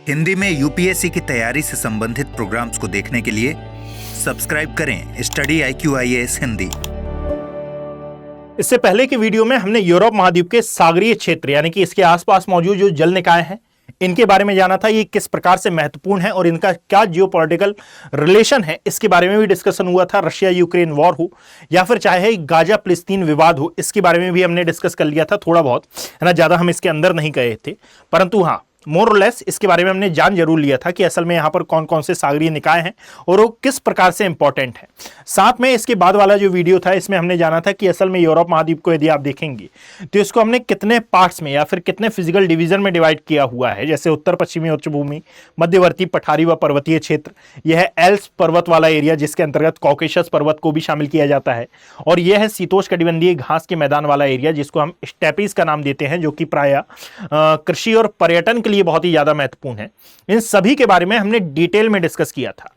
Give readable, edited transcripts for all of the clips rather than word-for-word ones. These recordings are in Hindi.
हिंदी में यूपीएससी की तैयारी से संबंधित प्रोग्राम्स को देखने के लिए सब्सक्राइब करें स्टडी IQIAS हिंदी। इससे पहले की वीडियो में हमने यूरोप महाद्वीप के सागरीय क्षेत्र यानी कि इसके आसपास मौजूद जो जल निकाय हैं इनके बारे में जाना था, ये किस प्रकार से महत्वपूर्ण है और इनका क्या जियोपॉलिटिकल रिलेशन है, इसके बारे में भी डिस्कशन हुआ था। रशिया यूक्रेन वॉर हो या फिर चाहे गाजा फिलिस्तीन विवाद हो, इसके बारे में भी हमने डिस्कस कर लिया था थोड़ा बहुत, है ना। ज्यादा हम इसके अंदर नहीं गए थे, परंतु हाँ मोर और लेस इसके बारे में हमने जान जरूर लिया था कि असल में यहाँ पर कौन कौन से सागरीय निकाय हैं और वो किस प्रकार से इंपॉर्टेंट है। साथ में इसके बाद वाला जो वीडियो था इसमें हमने जाना था कि असल में यूरोप महाद्वीप को यदि आप देखेंगे तो इसको हमने कितने पार्ट्स में या फिर कितने फिजिकल डिवीजन में डिवाइड किया हुआ है, जैसे उत्तर पश्चिमी उच्चभूमि, मध्यवर्ती पठारी व पर्वतीय क्षेत्र, यह है एल्प्स पर्वत वाला एरिया जिसके अंतर्गत कॉकेशस पर्वत को भी शामिल किया जाता है, और यह है शीतोष्णकटिबंधीय घास के मैदान वाला एरिया जिसको हम स्टेपीज का नाम देते हैं, जो कि प्रायः कृषि और पर्यटन के लिए बहुत ही ज्यादा महत्वपूर्ण है। इन सभी के बारे में हमने डिटेल में डिस्कस किया था।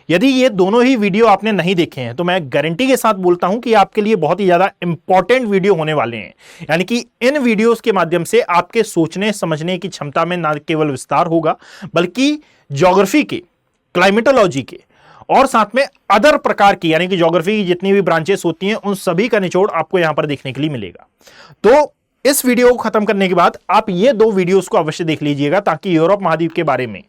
यदि ये दोनों ही वीडियो आपने नहीं देखे हैं तो मैं गारंटी के साथ बोलता हूं कि आपके लिए बहुत ही ज्यादा इंपॉर्टेंट वीडियो होने वाले हैं। यानी कि इन वीडियोस के माध्यम से आपके सोचने समझने की क्षमता में न केवल विस्तार होगा बल्कि ज्योग्राफी के, क्लाइमेटोलॉजी के और साथ में अदर प्रकार की यानी कि ज्योग्राफी की जितनी भी ब्रांचेस होती हैं उन सभी का निचोड़ आपको यहां पर देखने के लिए मिलेगा। तो इस वीडियो को खत्म करने के बाद आप ये दो वीडियोस को अवश्य देख लीजिएगा ताकि यूरोप महाद्वीप के बारे में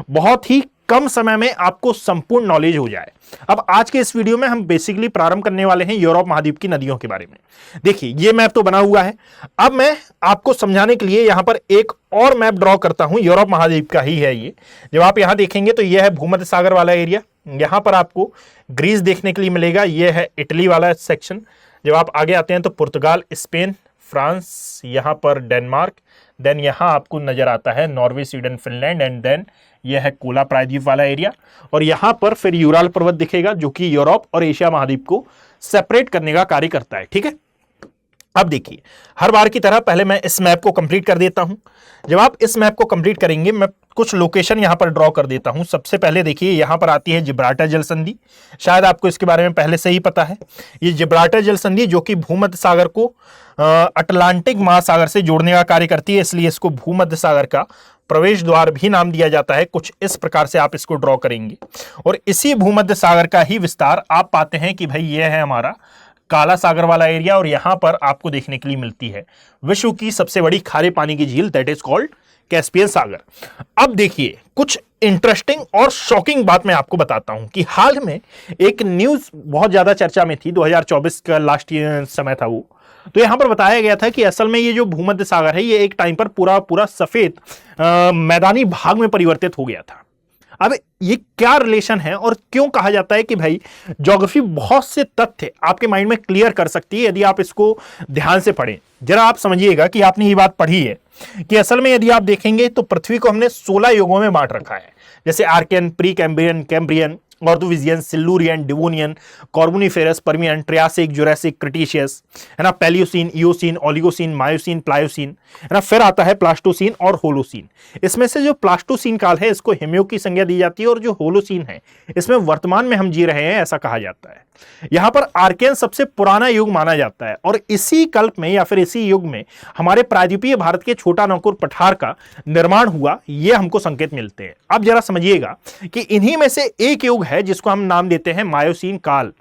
बहुत ही कम समय में आपको संपूर्ण नॉलेज हो जाए। अब आज के इस वीडियो में हम बेसिकली प्रारंभ करने वाले हैं यूरोप महाद्वीप की नदियों के बारे में। देखिए ये मैप तो बना हुआ है, अब मैं आपको समझाने के लिए यहां पर एक और मैप ड्रॉ करता हूं। यूरोप महाद्वीप का ही है ये। जब आप यहां देखेंगे तो यह है भूमध्य सागर वाला एरिया, यहां पर आपको ग्रीस देखने के लिए मिलेगा, यह है इटली वाला सेक्शन। जब आप आगे आते हैं तो पुर्तगाल, स्पेन, फ्रांस, यहां पर डेनमार्क, देन यहां आपको नजर आता है Norway, Sweden, Finland, and then यह है कोला प्रायद्वीप वाला एरिया, और यहां पर फिर यूराल पर्वत दिखेगा जो कि यूरोप और एशिया महाद्वीप को सेपरेट करने का कार्य करता है। ठीक है, अब देखिए हर बार की तरह पहले मैं इस मैप को कंप्लीट कर देता हूं। जब आप इस मैप को कंप्लीट करेंगे मैं कुछ लोकेशन यहां पर ड्रॉ कर देता हूं। सबसे पहले देखिए यहां पर आती है जिब्राल्टर जल संधि, शायद आपको इसके बारे में पहले से ही पता है। ये जिब्राल्टर जल संधि जो कि भूमध्य सागर को अटलांटिक महासागर से जोड़ने का कार्य करती है, इसलिए इसको भूमध्य सागर का प्रवेश द्वार भी नाम दिया जाता है। कुछ इस प्रकार से आप इसको ड्रॉ करेंगे और इसी भूमध्य सागर का ही विस्तार आप पाते हैं कि भाई यह है हमारा काला सागर वाला एरिया, और यहां पर आपको देखने के लिए मिलती है विश्व की सबसे बड़ी खारे पानी की झील, दैट इज कॉल्ड कैस्पियन सागर। अब देखिए कुछ इंटरेस्टिंग और शॉकिंग बात मैं आपको बताता हूं कि हाल में एक न्यूज बहुत ज्यादा चर्चा में थी, 2024 का लास्ट समय था वो। तो यहां पर बताया गया था कि असल में ये जो भूमध्य सागर है ये एक टाइम पर पूरा सफेद मैदानी भाग में परिवर्तित हो गया था। अब ये क्या रिलेशन है और क्यों कहा जाता है कि भाई ज्योग्राफी बहुत से तथ्य आपके माइंड में क्लियर कर सकती है यदि आप इसको ध्यान से पढ़ें। जरा आप समझिएगा कि आपने ये बात पढ़ी है कि असल में यदि आप देखेंगे तो पृथ्वी को हमने 16 युगों में बांट रखा है, जैसे Archean, pre Cambrian, Cambrian, Ordovician, Silurian, Devonian, Carboniferous, Permian, Triassic, Jurassic, Cretaceous, है ना, Paleocene, Eocene, Oligocene, Miocene, Pliocene, है ना, फिर आता है प्लास्टोसीन और होलोसीन। इसमें से जो प्लास्टोसीन काल है इसको हेमियो की संज्ञा दी जाती है और जो होलोसीन है इसमें वर्तमान में हम जी रहे हैं ऐसा कहा जाता है। यहां पर आर्कियन सबसे पुराना युग माना जाता है और इसी कल्प में या फिर इसी युग में हमारे प्रायद्वीपीय भारत के छोटा नागपुर पठार का निर्माण हुआ, यह हमको संकेत मिलते हैं। अब जरा समझिएगा कि इन्हीं में से एक युग है जिसको हम नाम देते हैं मायोसीन काल,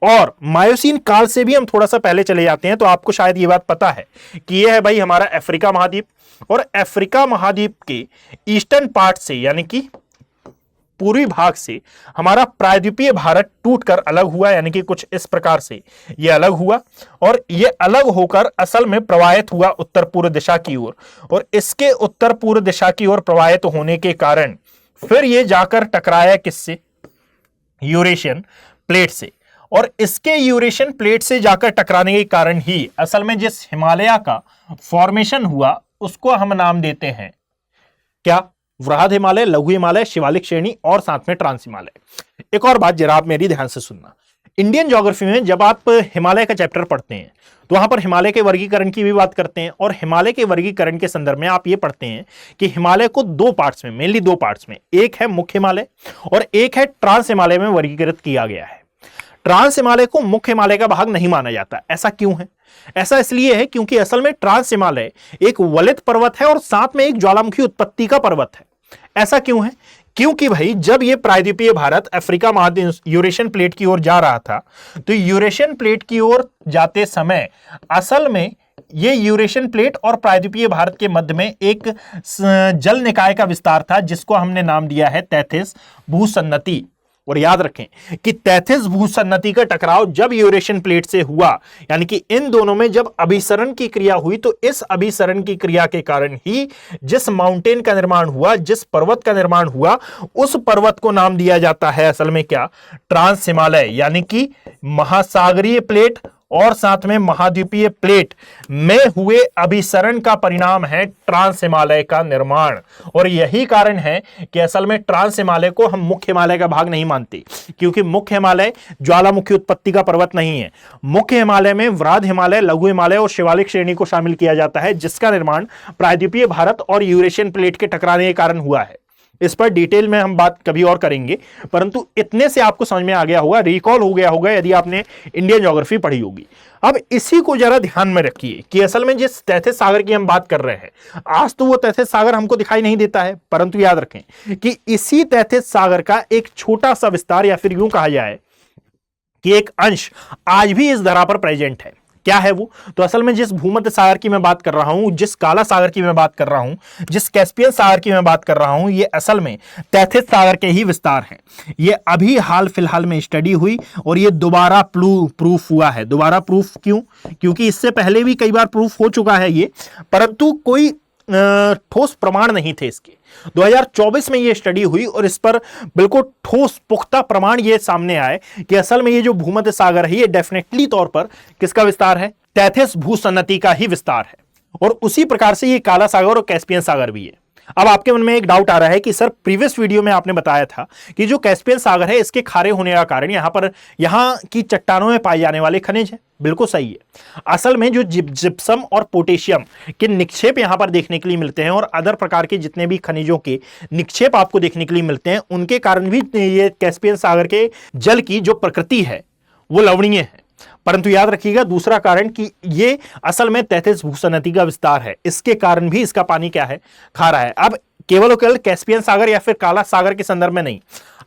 और मायोसीन काल से भी हम थोड़ा सा पहले चले जाते हैं तो आपको शायद ये बात पता है कि यह है भाई हमारा अफ्रीका महाद्वीप, और अफ्रीका महाद्वीप के ईस्टर्न पार्ट से यानी कि पूर्वी भाग से हमारा प्रायद्वीपीय भारत टूटकर अलग हुआ, यानी कि कुछ इस प्रकार से यह अलग हुआ और यह अलग होकर असल में प्रवाहित हुआ उत्तर पूर्व दिशा की ओर, और इसके उत्तर पूर्व दिशा की ओर प्रवाहित होने के कारण फिर यह जाकर टकराया किससे, यूरेशियन प्लेट से, और इसके यूरेशियन प्लेट से जाकर टकराने के कारण ही असल में जिस हिमालय का फॉर्मेशन हुआ उसको हम नाम देते हैं क्या, वृहद हिमालय, लघु हिमालय, शिवालिक श्रेणी और साथ में ट्रांस हिमालय। एक और बात जरा आप मेरी ध्यान से सुनना, इंडियन ज्योग्राफी में जब आप हिमालय का चैप्टर पढ़ते हैं तो वहां पर हिमालय के वर्गीकरण की भी बात करते हैं, और हिमालय के वर्गीकरण के संदर्भ में आप ये पढ़ते हैं कि हिमालय को दो पार्ट्स में, मेनली दो पार्ट्स में, एक है मुख्य हिमालय और एक है ट्रांस हिमालय में वर्गीकृत किया गया है। ट्रांस हिमालय को मुख्य हिमालय का भाग नहीं माना जाता। ऐसा क्यों है? ऐसा इसलिए है क्योंकि असल में ट्रांस हिमालय एक वलित पर्वत है और साथ में एक ज्वालामुखी उत्पत्ति का पर्वत है। ऐसा क्यों है? क्योंकि भाई जब ये प्रायद्वीपीय भारत अफ्रीका महाद्वीप यूरेशियन प्लेट की ओर जा रहा था, तो यूरेशियन प्लेट की ओर जाते समय असल में ये यूरेशियन प्लेट और प्रायद्वीपीय भारत के मध्य में एक जल निकाय का विस्तार था, जिसको हमने नाम दिया है तैथिस भूसन्नति। और याद रखें कि तैथिस भूसन्नति का टकराव जब यूरेशियन प्लेट से हुआ, यानी कि इन दोनों में जब अभिसरण की क्रिया हुई, तो इस अभिसरण की क्रिया के कारण ही जिस माउंटेन का निर्माण हुआ, जिस पर्वत का निर्माण हुआ, उस पर्वत को नाम दिया जाता है असल में क्या? ट्रांस हिमालय, यानी कि महासागरीय प्लेट और साथ में महाद्वीपीय प्लेट में हुए अभिसरण का परिणाम है ट्रांस हिमालय का निर्माण। और यही कारण है कि असल में ट्रांस हिमालय को हम मुख्य हिमालय का भाग नहीं मानते, क्योंकि मुख्य हिमालय ज्वालामुखी उत्पत्ति का पर्वत नहीं है। मुख्य हिमालय में वृहद हिमालय, लघु हिमालय और शिवालिक श्रेणी को शामिल किया जाता है, जिसका निर्माण प्रायद्वीपीय भारत और यूरेशियन प्लेट के टकराने के कारण हुआ है। इस पर डिटेल में हम बात कभी और करेंगे, परंतु इतने से आपको समझ में आ गया होगा, रिकॉल हो गया होगा यदि आपने इंडियन ज्योग्राफी पढ़ी होगी। अब इसी को जरा ध्यान में रखिए कि असल में जिस तैथिस सागर की हम बात कर रहे हैं, आज तो वो तैथिस सागर हमको दिखाई नहीं देता है, परंतु याद रखें कि इसी तैथिस सागर का एक छोटा सा विस्तार, या फिर यूं कहा जाए कि एक अंश आज भी इस धरा पर प्रेजेंट है। क्या है वो? तो असल में जिस भूमध्य सागर की मैं बात कर रहा हूं, जिस काला सागर की मैं बात कर रहा हूं, जिस कैस्पियन सागर की मैं बात कर रहा हूं, ये असल में तैथिस सागर के ही विस्तार हैं। ये अभी हाल फिलहाल में स्टडी हुई और ये दोबारा प्रूफ हुआ है। दोबारा प्रूफ क्यों? क्योंकि इससे पहले भी कई बार प्रूफ हो चुका है ये, परंतु कोई ठोस प्रमाण नहीं थे इसके। 2024 में ये स्टडी हुई और इस पर बिल्कुल ठोस पुख्ता प्रमाण ये सामने आए कि असल में ये जो भूमध्य सागर है, ये डेफिनेटली तौर पर किसका विस्तार है? तैथिस भूसन्नति का ही विस्तार है। और उसी प्रकार से ये काला सागर और कैस्पियन सागर भी है। अब आपके मन में एक डाउट आ रहा है कि सर प्रीवियस वीडियो में आपने बताया था कि जो कैस्पियन सागर है, इसके खारे होने का कारण यहां की चट्टानों में पाए जाने वाले खनिज है। बिल्कुल सही है। असल में जो जिप्सम और पोटेशियम के निक्षेप यहां पर देखने के लिए मिलते हैं और अदर प्रकार के जितने भी खनिजों के निक्षेप आपको देखने के लिए मिलते हैं, उनके कारण भी ये कैस्पियन सागर के जल की जो प्रकृति है वो लवणीय है। परंतु याद रखिएगा दूसरा कारण कि ये असल में तैथिस भूसन्नति का विस्तार है, इसके कारण भी इसका पानी क्या है? खारा है। अब केवल और केवल कैस्पियन सागर या फिर काला सागर के संदर्भ में नहीं,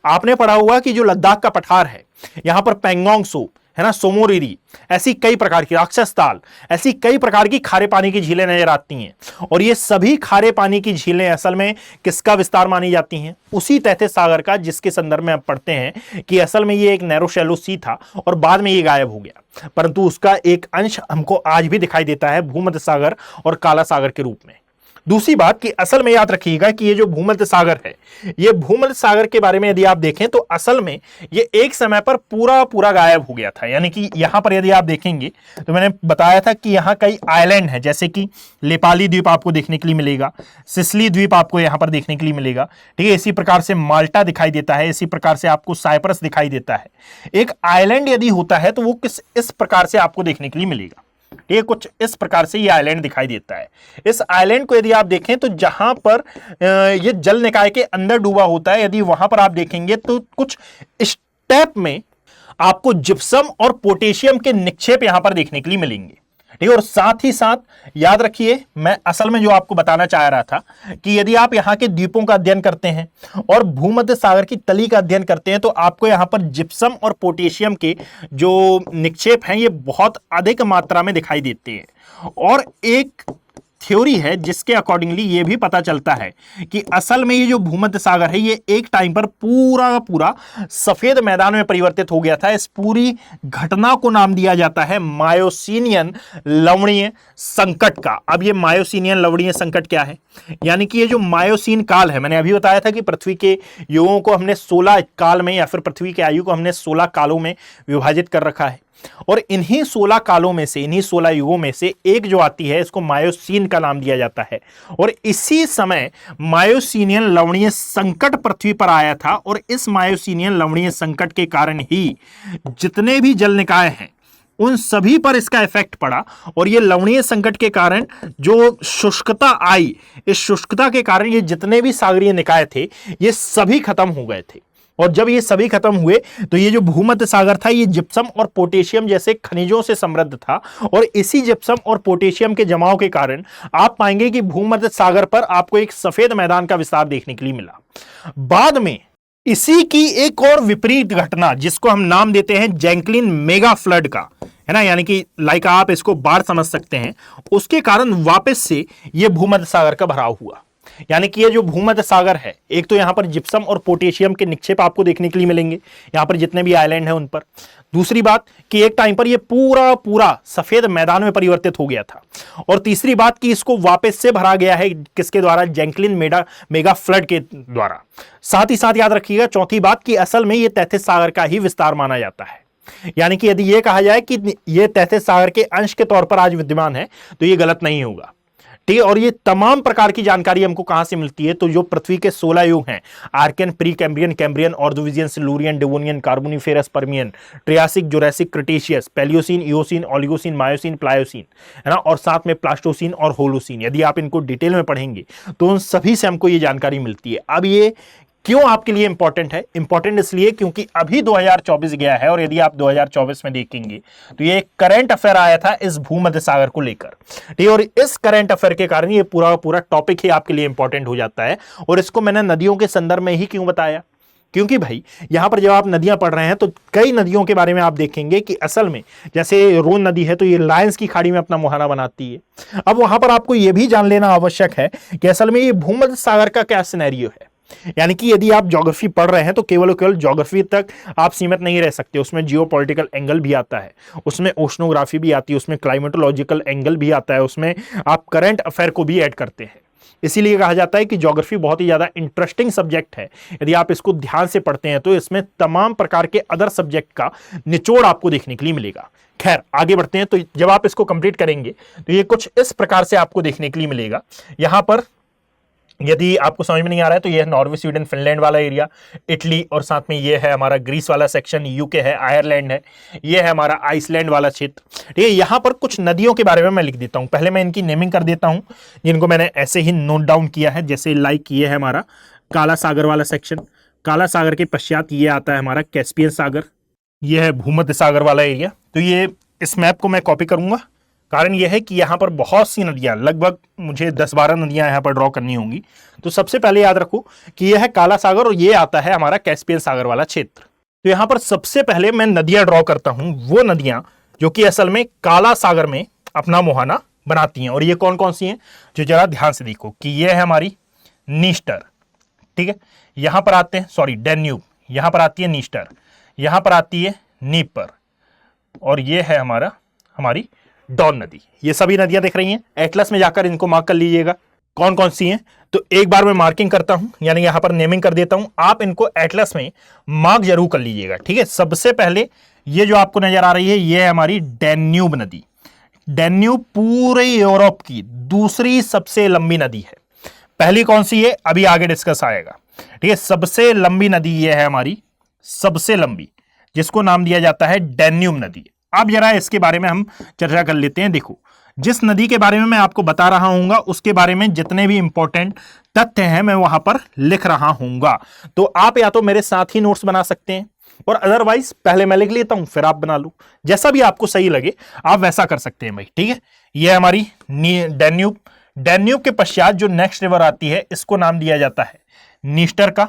आपने पढ़ा हुआ कि जो लद्दाख का पठार है, यहां पर पेंगोंग सो है ना, सोमोरिरी, ऐसी कई प्रकार की, राक्षस ताल, ऐसी कई प्रकार की खारे पानी की झीलें नजर आती हैं। और ये सभी खारे पानी की झीलें असल में किसका विस्तार मानी जाती हैं? उसी तैथिस सागर का, जिसके संदर्भ में आप पढ़ते हैं कि असल में ये एक नैरो शैलो सी था और बाद में ये गायब हो गया, परंतु उसका एक अंश हमको आज भी दिखाई देता है भूमध्य सागर और काला सागर के रूप में। दूसरी बात कि असल में याद रखिएगा कि ये जो भूमध्य सागर है, ये भूमध्य सागर के बारे में यदि आप देखें तो असल में ये एक समय पर पूरा गायब हो गया था। यानी कि यहां पर यदि आप देखेंगे तो मैंने बताया था कि यहां कई आइलैंड है, जैसे कि लेपाली द्वीप आपको देखने के लिए मिलेगा, सिसिली द्वीप आपको यहां पर देखने के लिए मिलेगा, ठीक है। इसी प्रकार से माल्टा दिखाई देता है, इसी प्रकार से आपको साइप्रस दिखाई देता है। एक आइलैंड यदि होता है तो वो इस प्रकार से आपको देखने के लिए मिलेगा। ये कुछ इस प्रकार से ये आइलैंड दिखाई देता है। इस आइलैंड को यदि आप देखें तो जहां पर ये जल निकाय के अंदर डूबा होता है, यदि वहां पर आप देखेंगे तो कुछ स्टेप में आपको जिप्सम और पोटेशियम के निक्षेप यहां पर देखने के लिए मिलेंगे, ठीक है। और साथ ही साथ याद रखिए, मैं असल में जो आपको बताना चाह रहा था कि यदि आप यहां के द्वीपों का अध्ययन करते हैं और भूमध्य सागर की तली का अध्ययन करते हैं तो आपको यहां पर जिप्सम और पोटेशियम के जो निक्षेप हैं ये बहुत अधिक मात्रा में दिखाई देते हैं। और एक थ्योरी है जिसके अकॉर्डिंगली ये भी पता चलता है कि असल में ये जो भूमध्य सागर है ये एक टाइम पर पूरा सफेद मैदान में परिवर्तित हो गया था। इस पूरी घटना को नाम दिया जाता है मायोसीनियन लवणीय संकट का। अब ये मायोसीनियन लवणीय संकट क्या है? यानी कि ये जो मायोसीन काल है, मैंने अभी बताया था कि पृथ्वी के युगों को हमने 16 काल में, या फिर पृथ्वी के आयु को हमने 16 कालों में विभाजित कर रखा है। और इन्हीं 16 कालों में से, इन्हीं 16 युगों में से एक जो आती है, इसको मायोसीन का नाम दिया जाता है। और इसी समय मायोसीनियन लवणीय संकट पृथ्वी पर आया था और इस मायोसीनियन लवणीय संकट के कारण ही जितने भी जल निकाय हैं उन सभी पर इसका इफेक्ट पड़ा। और ये लवणीय संकट के कारण जो शुष्कता आई, इस शुष्कता के कारण ये जितने भी सागरीय निकाय थे ये सभी खत्म हो गए थे। और जब ये सभी खत्म हुए तो ये जो भूमध्य सागर था ये जिप्सम और पोटेशियम जैसे खनिजों से समृद्ध था, और इसी जिप्सम और पोटेशियम के जमाव के कारण आप पाएंगे कि भूमध्य सागर पर आपको एक सफेद मैदान का विस्तार देखने के लिए मिला। बाद में इसी की एक और विपरीत घटना जिसको हम नाम देते हैं जैंकलिन मेगा फ्लड का, है ना, यानी कि लाइक आप इसको बाढ़ समझ सकते हैं, उसके कारण वापस से ये भूमध्य सागर का भराव हुआ। यानी कि ये जो भूमध्य सागर है, एक तो यहां पर जिप्सम और पोटेशियम के निक्षेप आपको देखने के लिए मिलेंगे यहां पर जितने भी आइलैंड हैं उन पर। दूसरी बात कि एक टाइम पर ये पूरा पूरा सफेद मैदान में परिवर्तित हो गया था। और तीसरी बात कि इसको वापस से भरा गया है किसके द्वारा, जैंकलिन मेगा फ्लड के द्वारा। साथ ही साथ याद रखिएगा चौथी बात कि असल में ये तैथिस सागर का ही विस्तार माना जाता है। यानी कि यदि यह कहा जाए कि यह तैथिस सागर के अंश के तौर पर आज विद्यमान है तो यह गलत नहीं होगा, ठीक है। और ये तमाम प्रकार की जानकारी हमको कहां से मिलती है, तो जो पृथ्वी के 16 युग हैं, Archean, pre Cambrian, Cambrian, Ordovician, Silurian, Devonian, Carboniferous, Permian, Triassic, Jurassic, Cretaceous, Paleocene, Eocene, Oligocene, Miocene, Pliocene, है ना, और साथ में प्लास्टोसीन और होलोसीन। यदि आप इनको डिटेल में पढ़ेंगे तो उन सभी से हमको ये जानकारी मिलती है। अब ये क्यों आपके लिए इंपॉर्टेंट है? इंपॉर्टेंट इसलिए क्योंकि अभी 2024 गया है और यदि आप 2024 में देखेंगे तो ये एक करंट अफेयर आया था इस भूमध्य सागर को लेकर, ठीक है। और इस करंट अफेयर के कारण ये पूरा पूरा टॉपिक ही आपके लिए इंपॉर्टेंट हो जाता है। और इसको मैंने नदियों के संदर्भ में ही क्यों बताया, क्योंकि भाई यहां पर जब आप नदियां पढ़ रहे हैं तो कई नदियों के बारे में आप देखेंगे कि असल में जैसे रोन नदी है तो ये लायंस की खाड़ी में अपना मुहाना बनाती है। अब वहां पर आपको यह भी जान लेना आवश्यक है कि असल में ये भूमध्य सागर का क्या सिनेरियो है। यानी कि यदि आप ज्योग्राफी पढ़ रहे हैं तो केवल ज्योग्राफी तक आप सीमित नहीं रह सकते, उसमें जियोपॉलिटिकल एंगल भी आता है, उसमें ओशनोग्राफी भी आती है, उसमें क्लाइमेटोलॉजिकल एंगल भी आता है, उसमें आप करंट अफेयर को भी ऐड करते हैं। इसीलिए कहा जाता है कि ज्योग्राफी बहुत ही ज्यादा इंटरेस्टिंग सब्जेक्ट है। यदि आप इसको ध्यान से पढ़ते हैं तो इसमें तमाम प्रकार के अदर सब्जेक्ट का निचोड़ आपको देखने के लिए मिलेगा। खैर आगे बढ़ते हैं। तो जब आप इसको कंप्लीट करेंगे तो ये कुछ इस प्रकार से आपको देखने के लिए मिलेगा। यहां पर यदि आपको समझ में नहीं आ रहा है तो ये है नॉर्वे, स्वीडन, फिनलैंड वाला एरिया, इटली, और साथ में ये है हमारा ग्रीस वाला सेक्शन, यूके है, आयरलैंड है, ये है हमारा आइसलैंड वाला क्षेत्र, ठीक है। यहां पर कुछ नदियों के बारे में मैं लिख देता हूं। पहले मैं इनकी नेमिंग कर देता हूं जिनको मैंने ऐसे ही नोट डाउन किया है, जैसे लाइक ये है हमारा काला सागर वाला सेक्शन, काला सागर के पश्चात ये आता है हमारा कैस्पियन सागर, ये है भूमध्य सागर वाला एरिया। तो ये इस मैप को मैं कॉपी करूंगा, कारण यह है कि यहाँ पर बहुत सी नदियां, लगभग मुझे 10-12 नदियां यहाँ पर ड्रॉ करनी होंगी। तो सबसे पहले याद रखो कि यह है काला सागर और ये आता है हमारा कैस्पियन सागर वाला क्षेत्र। तो यहाँ पर सबसे पहले मैं नदियां ड्रॉ करता हूं, वो नदियां जो कि असल में काला सागर में अपना मुहाना बनाती हैं। और ये कौन कौन सी हैं, जो जरा ध्यान से देखो कि ये है हमारी नीस्टर, ठीक है, यहां पर आते हैं, डेन्यूब, यहां पर आती है नीस्टर, यहां पर आती है नीपर, और ये है हमारी डॉन नदी। ये सभी नदियां दिख रही हैं, एटलस में जाकर इनको मार्क कर लीजिएगा कौन कौन सी हैं। तो एक बार मैं मार्किंग करता हूं, यानी यहां पर नेमिंग कर देता हूं, आप इनको एटलस में मार्क जरूर कर लीजिएगा, ठीक है। सबसे पहले ये जो आपको नजर आ रही है ये है हमारी डैन्यूब नदी। डैन्यूब पूरे यूरोप की दूसरी सबसे लंबी नदी है। पहली कौन सी है अभी आगे डिस्कस आएगा, ठीक है। सबसे लंबी नदी ये है हमारी, सबसे लंबी, जिसको नाम दिया जाता है डैन्यूब नदी। अब जरा इसके बारे में हम चर्चा कर लेते हैं। देखो, जिस नदी के बारे में मैं आपको बता रहा हूंगा उसके बारे में जितने भी इंपॉर्टेंट तथ्य हैं मैं वहां पर लिख रहा हूंगा। तो आप या तो मेरे साथ ही नोट्स बना सकते हैं और अदरवाइज पहले मैं लिख लेता हूं फिर आप बना लो, जैसा भी आपको सही लगे आप वैसा कर सकते हैं भाई, ठीक है। यह हमारी डैन्यूब। डैन्यूब के पश्चात जो नेक्स्ट रिवर आती है इसको नाम दिया जाता है नीस्टर का,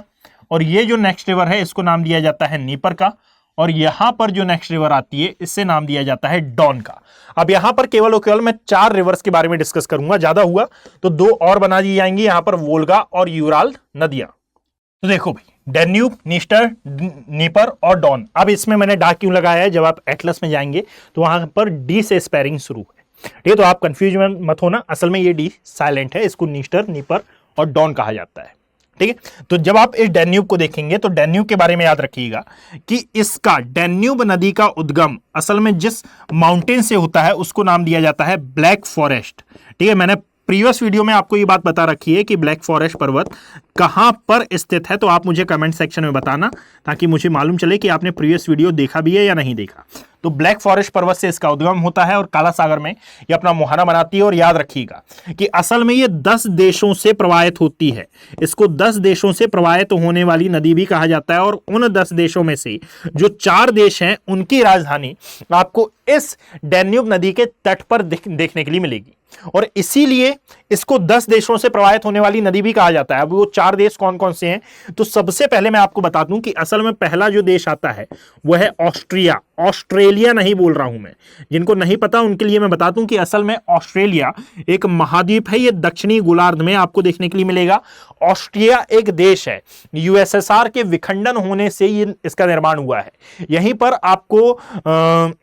और ये जो नेक्स्ट रिवर है इसको नाम दिया जाता है नीपर का, और यहां पर जो नेक्स्ट रिवर आती है इससे नाम दिया जाता है डॉन का। अब यहां पर केवल और केवल मैं 4 रिवर्स के बारे में डिस्कस करूंगा, ज्यादा हुआ तो 2 और बना दी जाएंगी, यहां पर वोल्गा और यूराल नदियां। तो देखो भाई, डैन्यूब, नीस्टर, नीपर और डॉन। अब इसमें मैंने डार्क क्यों लगाया है, जब आप एटलस में जाएंगे तो वहां पर डी से स्पेयरिंग शुरू है, ठीक है। तो आप कंफ्यूज मत होना, असल में ये डी साइलेंट है, इसको नीस्टर, नीपर और डॉन कहा जाता है, ठीक है। तो जब आप इस डैन्यूब को देखेंगे तो डैन्यूब के बारे में याद रखिएगा कि इसका डैन्यूब नदी का उद्गम असल में जिस माउंटेन से होता है उसको नाम दिया जाता है ब्लैक फॉरेस्ट, ठीक है। मैंने प्रीवियस वीडियो में आपको ये बात बता रखी है कि ब्लैक फॉरेस्ट पर्वत कहां पर स्थित है, तो आप मुझे कमेंट सेक्शन में बताना ताकि मुझे मालूम चले कि आपने प्रीवियस वीडियो देखा भी है या नहीं देखा। तो ब्लैक फॉरेस्ट पर्वत से इसका उद्गम होता है और काला सागर में ये अपना मुहाना बनाती है। और याद रखिएगा कि असल में ये 10 देशों से प्रवाहित होती है। इसको 10 देशों से प्रवाहित होने वाली नदी भी कहा जाता है। और उन 10 देशों में से जो 4 देश हैं उनकी राजधानी आपको इस डैन्यूब नदी के तट पर देखने के लिए मिलेगी और इसीलिए इसको 10 देशों से प्रवाहित होने वाली नदी भी कहा जाता है। अब वो 4 देश कौन कौन से हैं, तो सबसे पहले मैं आपको बता दूं कि असल में पहला जो देश आता है वो है ऑस्ट्रिया। ऑस्ट्रेलिया नहीं बोल रहा हूं मैं, जिनको नहीं पता उनके लिए मैं बता दूं कि असल में ऑस्ट्रेलिया एक महाद्वीप है। ये दक्षिणी गोलार्ध में आपको देखने के लिए मिलेगा। ऑस्ट्रिया एक देश है, यूएसएसआर के विखंडन होने से ये इसका निर्माण हुआ है। यहीं पर आपको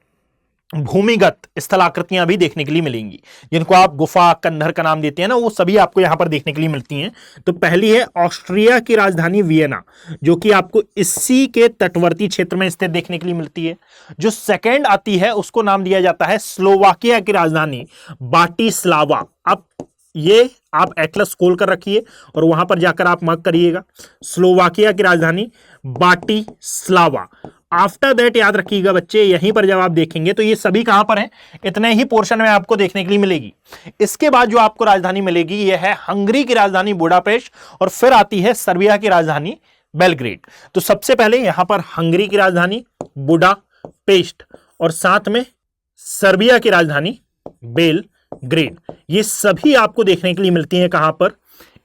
भूमिगत स्थलाकृतियां भी देखने के लिए मिलेंगी, जिनको आप गुफा कंधर का नाम देते हैं ना, वो सभी आपको यहां पर देखने के लिए मिलती हैं। तो पहली है ऑस्ट्रिया की राजधानी वियना, जो कि आपको इसी के तटवर्ती क्षेत्र में स्थित देखने के लिए मिलती है। जो सेकंड आती है उसको नाम दिया जाता है स्लोवाकिया की राजधानी ब्राटिस्लावा। अब ये आप एटलस खोल कर रखिए और वहां पर जाकर आप मार्क करिएगा, स्लोवाकिया की राजधानी ब्राटिस्लावा। आफ्टर दैट याद रखिएगा बच्चे, यहीं पर जब आप देखेंगे तो ये सभी कहां पर हैं, इतने ही पोर्शन में आपको देखने के लिए मिलेगी। इसके बाद जो आपको राजधानी मिलेगी ये है हंगरी की राजधानी बुडापेस्ट और फिर आती है सर्बिया की राजधानी बेलग्रेड। तो सबसे पहले यहां पर हंगरी की राजधानी बुडापेस्ट और साथ में सर्बिया की राजधानी बेलग्रेड, ये सभी आपको देखने के लिए मिलती हैं कहां पर,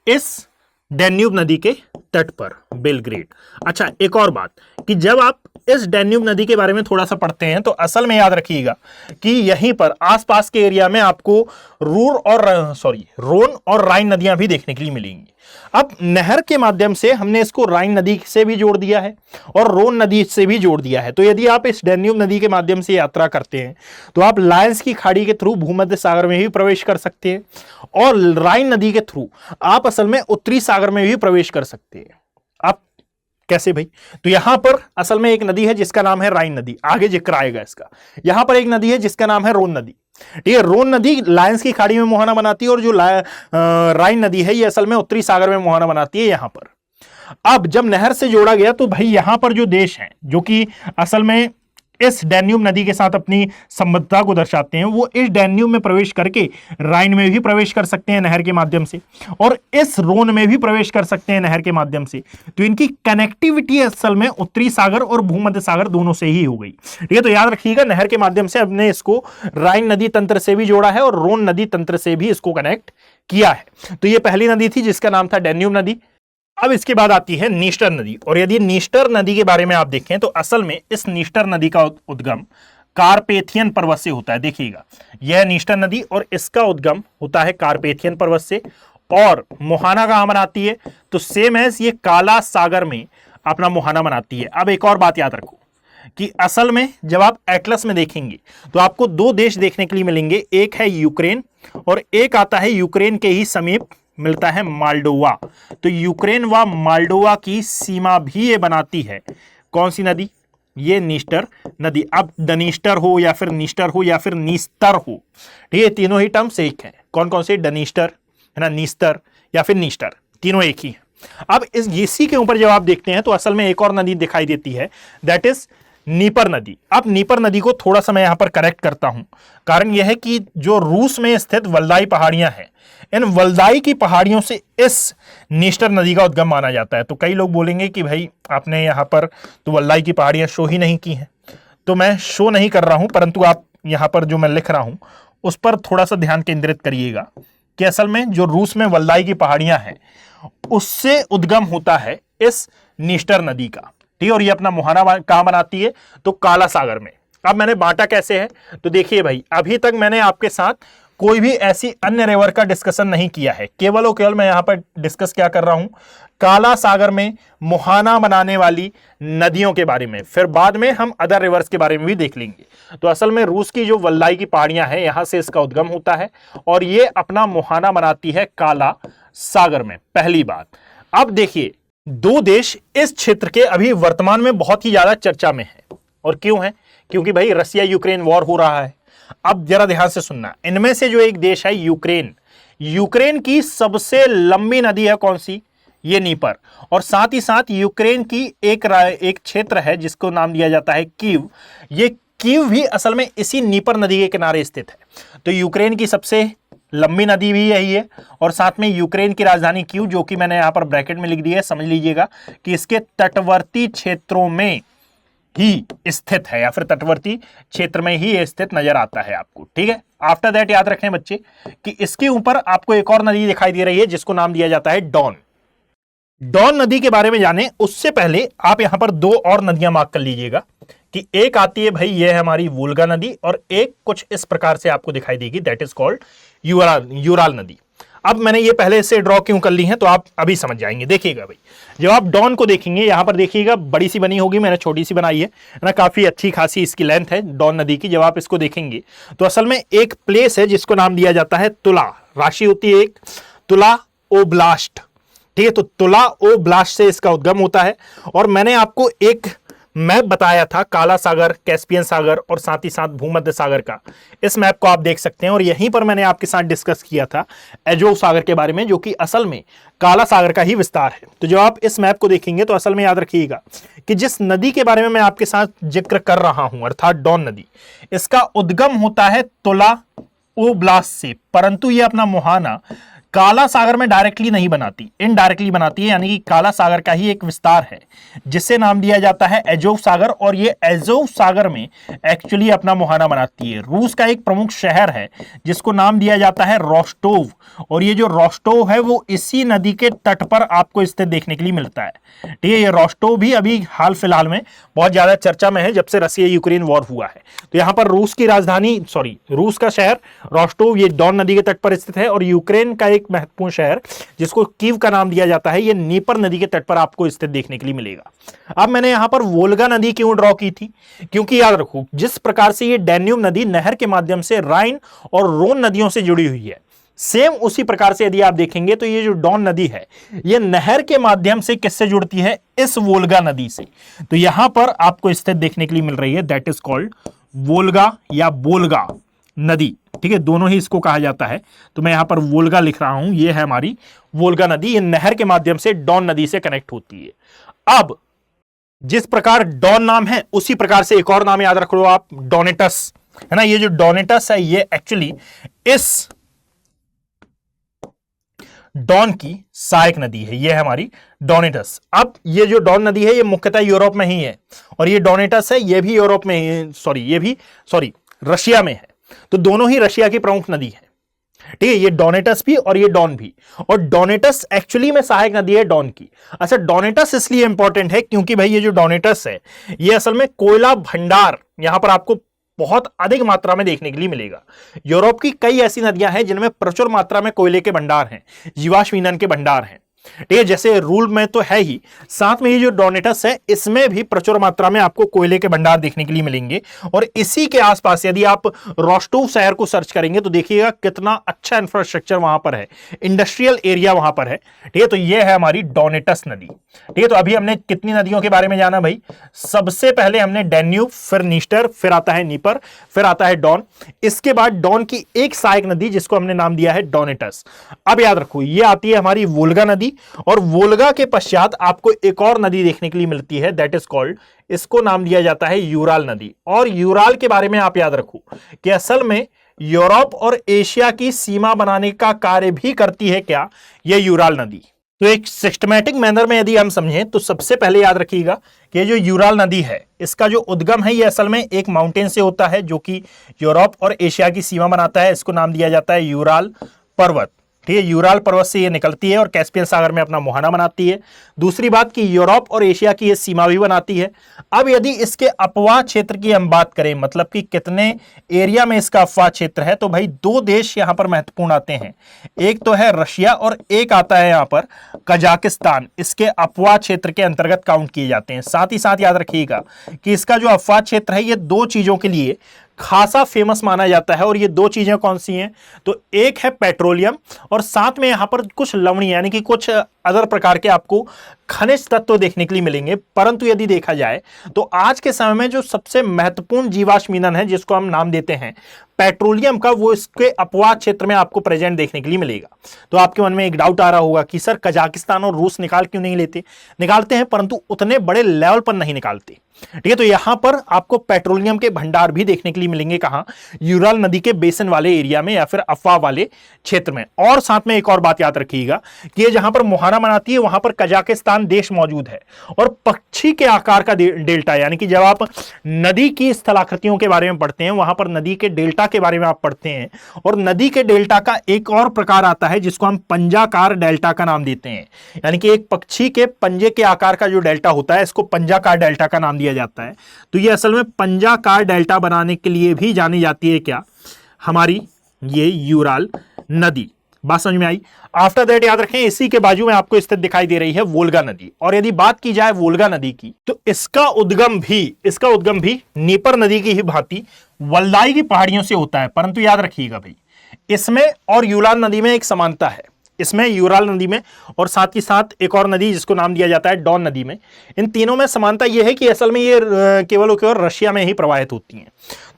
इस डैन्यूब नदी के तट पर, बेलग्रेड। अच्छा, एक और बात कि जब आप इस डैन्यूब नदी के बारे में थोड़ा सा पढ़ते हैं तो असल में याद रखिएगा कि यहीं पर आसपास के एरिया में आपको रोन और राइन नदियां भी देखने के लिए मिलेंगी। अब नहर के माध्यम से हमने इसको राइन नदी से भी जोड़ दिया है और रोन नदी से भी जोड़ दिया है। तो यदि आप इस डैन्यूब नदी के माध्यम से यात्रा करते हैं तो आप लायंस की खाड़ी के थ्रू भूमध्य सागर में भी प्रवेश कर सकते हैं और राइन नदी के थ्रू आप असल में उत्तरी सागर में भी प्रवेश कर सकते हैं। आप कैसे भाई, तो यहां पर असल में एक नदी है जिसका नाम है राइन नदी, आगे जिक्र आएगा इसका। यहां पर एक नदी है जिसका नाम है रोन नदी। ठीक है, रोन नदी लायंस की खाड़ी में मुहाना बनाती है और जो राइन नदी है ये असल में उत्तरी सागर में मुहाना बनाती है यहां पर। अब जब नहर से जोड़ा गया तो भाई यहां पर जो देश हैं जो कि असल में इस डैन्यूब नदी के साथ अपनी संबद्धता को दर्शाते हैं, वो इस डैन्यूब में प्रवेश करके राइन में भी प्रवेश कर सकते हैं नहर के माध्यम से और इस रोन में भी प्रवेश कर सकते हैं नहर के माध्यम से। तो इनकी कनेक्टिविटी असल में उत्तरी सागर और भूमध्य सागर दोनों से ही हो गई। ठीक है, तो याद रखिएगा नहर के माध्यम से हमने इसको राइन नदी तंत्र से भी जोड़ा है और रोन नदी तंत्र से भी इसको कनेक्ट किया है। तो ये पहली नदी थी जिसका नाम था डैन्यूब नदी। अब इसके बाद आती है नीस्टर नदी और यदि नीस्टर नदी के बारे में आप देखें तो असल में इस नीस्टर नदी का उद्गम कार्पेथियन पर्वत से होता है। देखिएगा, यह नीस्टर नदी और इसका उद्गम होता है कार्पेथियन पर्वत से और मुहाना कहां बनाती है, तो सेम एज ये काला सागर में अपना मुहाना बनाती है। अब एक और बात याद रखो कि असल में जब आप एटलस में देखेंगे तो आपको 2 देश देखने के लिए मिलेंगे, एक है यूक्रेन और एक आता है यूक्रेन के ही समीप मिलता है मोल्डोवा। तो यूक्रेन व मोल्डोवा की सीमा भी ये बनाती है कौन सी नदी, ये नीस्टर नदी। अब डनीस्टर हो या फिर नीस्टर हो या फिर नीस्तर हो, ठीक है, तीनों ही टर्म्स एक हैं। कौन कौन से, डनीस्टर है ना, नीस्तर या फिर नीस्टर, तीनों एक ही हैं। अब इसी के ऊपर जब आप देखते हैं तो असल में एक और नदी दिखाई देती है, दैट इज नीपर नदी। अब नीपर नदी को थोड़ा सा मैं यहां पर करेक्ट करता हूं, कारण यह है कि जो रूस में स्थित वल्दाई पहाड़ियां हैं, इन वल्दाई की पहाड़ियों से इस नीस्टर नदी का उद्गम माना जाता है। तो कई लोग बोलेंगे कि भाई आपने यहां पर तो वल्दाई की पहाड़ियां शो ही नहीं की हैं, तो मैं शो नहीं कर रहा हूं, परंतु आप यहां पर जो मैं लिख रहा हूं उस पर थोड़ा सा ध्यान केंद्रित करिएगा कि असल में जो रूस में वल्दाई की पहाड़ियां हैं उससे उद्गम होता है इस नीस्टर नदी का। ठीक, और ये अपना मुहाना कहां बनाती है, तो काला सागर में। अब मैंने बांटा कैसे है, तो देखिए भाई, अभी तक मैंने आपके साथ कोई भी ऐसी अन्य रिवर का डिस्कशन नहीं किया है, केवल और केवल मैं यहां पर डिस्कस क्या कर रहा हूं, काला सागर में मुहाना बनाने वाली नदियों के बारे में। फिर बाद में हम अदर रिवर्स के बारे में भी देख लेंगे। तो असल में रूस की जो वल्दाई की पहाड़ियां हैं यहां से इसका उद्गम होता है और ये अपना मुहाना बनाती है काला सागर में, पहली बात। अब देखिए, 2 देश इस क्षेत्र के अभी वर्तमान में बहुत ही ज्यादा चर्चा में है, और क्यों है, क्योंकि भाई रसिया यूक्रेन वॉर हो रहा है। अब जरा ध्यान से सुनना, इनमें से जो एक देश है यूक्रेन, यूक्रेन की सबसे लंबी नदी है कौन सी? ये नीपर। और साथ ही साथ यूक्रेन की एक क्षेत्र है जिसको नाम दिया जाता है कीव। ये कीव भी असल में इसी नीपर नदी के किनारे स्थित है। तो यूक्रेन की सबसे लंबी नदी भी यही है और साथ में यूक्रेन की राजधानी कीव, जो कि मैंने यहां पर ब्रैकेट में लिख दी है, समझ लीजिएगा कि इसके तटवर्ती क्षेत्रों में ही स्थित है या फिर तटवर्ती क्षेत्र में ही स्थित नजर आता है आपको। ठीक है, आफ्टर दैट याद रखें बच्चे कि इसके ऊपर आपको एक और नदी दिखाई दे रही है जिसको नाम दिया जाता है डॉन। डॉन नदी के बारे में जाने उससे पहले आप यहां पर दो और नदियां मार्क कर लीजिएगा कि एक आती है भाई, ये है हमारी वोल्गा नदी, और एक कुछ इस प्रकार से आपको दिखाई देगी, दैट इज कॉल्ड यूराल नदी। अब मैंने ये पहले से ड्रॉ क्यों कर ली है तो आप अभी समझ जाएंगे। देखिएगा भाई, जब आप डॉन को देखेंगे, यहां पर देखिएगा बड़ी सी बनी होगी, मैंने छोटी सी बनाई है ना, काफी अच्छी खासी इसकी लेंथ है डॉन नदी की। जब आप इसको देखेंगे तो असल में एक प्लेस है जिसको नाम दिया जाता है तुला, राशि होती है एक, तुला ओब्लास्ट। ठीक है, तो तुला ओब्लास्ट से इसका उद्गम होता है। और मैंने आपको एक मैप बताया था काला सागर, कैस्पियन सागर और साथ ही साथ भूमध्य सागर का। इस मैप को आप देख सकते हैं और यहीं पर मैंने आपके साथ डिस्कस किया था एजोव सागर के बारे में, जो कि असल में काला सागर का ही विस्तार है। तो जब आप इस मैप को देखेंगे तो असल में याद रखिएगा कि जिस नदी के बारे में मैं आपके साथ जिक्र कर रहा हूं अर्थात डॉन नदी, इसका उद्गम होता है तुला ओब्लास्ट से, परंतु यह अपना मुहाना काला सागर में डायरेक्टली नहीं बनाती, इनडायरेक्टली बनाती है, यानी कि काला सागर का ही एक विस्तार है जिसे नाम दिया जाता है एजोव सागर। और ये एजोव सागर में एक्चुअली अपना मुहाना बनाती है। रूस का एक प्रमुख शहर है जिसको नाम दिया जाता है रोस्टोव, और ये जो रोस्टोव है वो इसी नदी के तट पर आपको स्थित देखने के लिए मिलता है। ठीक है, ये रोस्टोव भी अभी हाल फिलहाल में बहुत ज्यादा चर्चा में है जब से रसिया यूक्रेन वॉर हुआ है। तो यहां पर रूस की राजधानी रूस का शहर रोस्टोव ये डॉन नदी के तट पर स्थित है। और यूक्रेन का एक महत्वपूर्ण शहर जिसको कीव का नाम दिया जाता है, ये नीपर नदी के तट पर आपको स्थित देखने के लिए मिलेगा। अब मैंने यहां पर वोल्गा नदी क्यों ड्रॉ की थी, क्योंकि याद रखो जिस प्रकार से ये डैन्यूब नदी नहर के माध्यम से राइन और रोन नदियों से जुड़ी हुई है, सेम उसी प्रकार से यदि आप देखेंगे तो ये जो डॉन नदी है ये नहर के माध्यम से किससे जुड़ती है, इस वोल्गा नदी से। तो यहां पर आपको स्थित देखने के लिए मिल रही है, दैट इज कॉल्ड वोल्गा या बोल्गा नदी। ठीक है, दोनों ही इसको कहा जाता है। तो मैं यहां पर वोल्गा लिख रहा हूं, ये है हमारी वोल्गा नदी, ये नहर के माध्यम से डॉन नदी से कनेक्ट होती है। अब जिस प्रकार डॉन नाम है उसी प्रकार से एक और नाम याद रख लो आप, डोनेटस, है ना। ये जो डोनेटस है ये एक्चुअली इस डॉन की सहायक नदी है, ये है हमारी डोनेटस। अब ये जो डॉन नदी है ये मुख्यतः यूरोप में ही है, और ये डोनेटस है ये भी यूरोप में ही, रशिया में है। तो दोनों ही रशिया की प्रमुख नदी है। ठीक है, ये डोनेटस भी और ये डॉन भी। और डोनेटस एक्चुअली में सहायक नदी है डॉन की। अच्छा, डोनेटस इसलिए इंपॉर्टेंट है क्योंकि भाई ये जो डोनेटस है ये असल में कोयला भंडार यहां पर आपको बहुत अधिक मात्रा में देखने के लिए मिलेगा। यूरोप की कई ऐसी नदियां हैं जिनमें प्रचुर मात्रा में कोयले के भंडार हैं, जीवाश्म ईंधन के भंडार हैं। ठीक है, जैसे रूल में तो है ही, साथ में ये जो डोनेटस है इसमें भी प्रचुर मात्रा में आपको कोयले के भंडार देखने के लिए मिलेंगे। और इसी के आसपास यदि आप रोस्टोव शहर को सर्च करेंगे तो देखिएगा कितना अच्छा इंफ्रास्ट्रक्चर वहां पर है, इंडस्ट्रियल एरिया वहां पर है। ठीक है, तो ये है हमारी डोनेटस नदी। ठीक है, तो अभी हमने कितनी नदियों के बारे में जाना भाई, सबसे पहले हमने डैन्यूब, फिर नीस्टर, फिर आता है नीपर, फिर आता है डॉन। इसके बाद डॉन की एक सहायक नदी जिसको हमने नाम दिया है डोनेटस। अब याद रखो ये आती है हमारी वोल्गा नदी, और वोल्गा के पश्चात आपको एक और नदी देखने के लिए मिलती है, दैट इज कॉल्ड, इसको नाम दिया जाता है यूराल नदी। और यूराल के बारे में आप याद रखो कि असल में यूरोप और एशिया की सीमा बनाने का कार्य भी करती है क्या, यह यूराल नदी। तो एक सिस्टमैटिक मैनर में यदि हम समझें तो सबसे पहले याद रखिएगा कि ये जो यूराल नदी है इसका जो उद्गम है ये असल में एक माउंटेन से होता है जो कि यूरोप और एशिया की सीमा बनाता है। इसको नाम दिया जाता है यूराल पर्वत। ठीक है, यूराल पर्वत से ये निकलती है और कैस्पियन सागर में अपना मुहाना बनाती है। दूसरी बात कि यूरोप और एशिया की ये सीमा भी बनाती है। अब यदि इसके अपवाह क्षेत्र की हम बात करें, मतलब कि कितने एरिया में इसका अपवाह क्षेत्र है, तो भाई दो देश यहां पर महत्वपूर्ण आते हैं, एक तो है रशिया और एक आता है यहां पर कजाकिस्तान। इसके अपवाह क्षेत्र के अंतर्गत काउंट किए जाते हैं। साथ ही साथ याद रखिएगा कि इसका जो अपवाह क्षेत्र है ये दो चीजों के लिए खासा फेमस माना जाता है, और ये दो चीजें कौन सी हैं, तो एक है पेट्रोलियम और साथ में यहां पर कुछ लवणीय यानी कि कुछ अदर प्रकार के आपको खनिज तत्व देखने के लिए मिलेंगे। परंतु यदि देखा जाए तो आज के समय में जो सबसे महत्वपूर्ण जीवाश्म ईंधन है जिसको हम नाम देते हैं पेट्रोलियम का वो इसके अपवाद क्षेत्र में आपको प्रेजेंट देखने के लिए मिलेगा। तो आपके मन में एक डाउट आ रहा होगा कि सर कजाकिस्तान और रूस निकाल क्यों नहीं लेते? निकालते हैं, परंतु उतने बड़े लेवल पर नहीं निकालते। ठीक है, तो यहां पर आपको पेट्रोलियम के भंडार भी देखने के लिए मिलेंगे। कहां? यूराल नदी के बेसिन वाले एरिया में या फिर अफवाह वाले क्षेत्र में। और साथ में एक और बात याद रखिएगा कि ये जहां पर मोहाना बनाती है वहां पर कजाकिस्तान देश मौजूद है और पक्षी के आकार का डेल्टा, यानी कि जब आप नदी की स्थलाकृतियों के बारे में पढ़ते हैं वहां पर नदी के डेल्टा के बारे में आप पढ़ते हैं, और नदी के डेल्टा का एक और प्रकार आता है जिसको हम पंजाकार डेल्टा का नाम देते हैं। यानी कि एक पक्षी के पंजे के आकार का जो डेल्टा होता है इसको पंजाकार डेल्टा का नाम दिया जाता है। तो ये असल में पंजाकार डेल्टा बनाने के लिए भी जानी जाती है क्या? हमारी ये यूराल नदी। बात समझ में आई? आफ्टर दैट याद रखें इसी के बाजू में आपको स्थित दिखाई दे रही है वोल्गा नदी। और यदि बात की जाए वोल्गा नदी की तो इसका उद्गम भी नीपर नदी की ही भांति वल्दाई की पहाड़ियों से होता है। परंतु याद रखिएगा भाई, इसमें और यूराल नदी में एक समानता है। इसमें यूराल नदी में और साथ ही साथ एक और नदी जिसको नाम दिया जाता है डॉन नदी में, इन तीनों में समानता यह है कि असल में ये केवल और केवल रशिया में ही प्रवाहित होती हैं।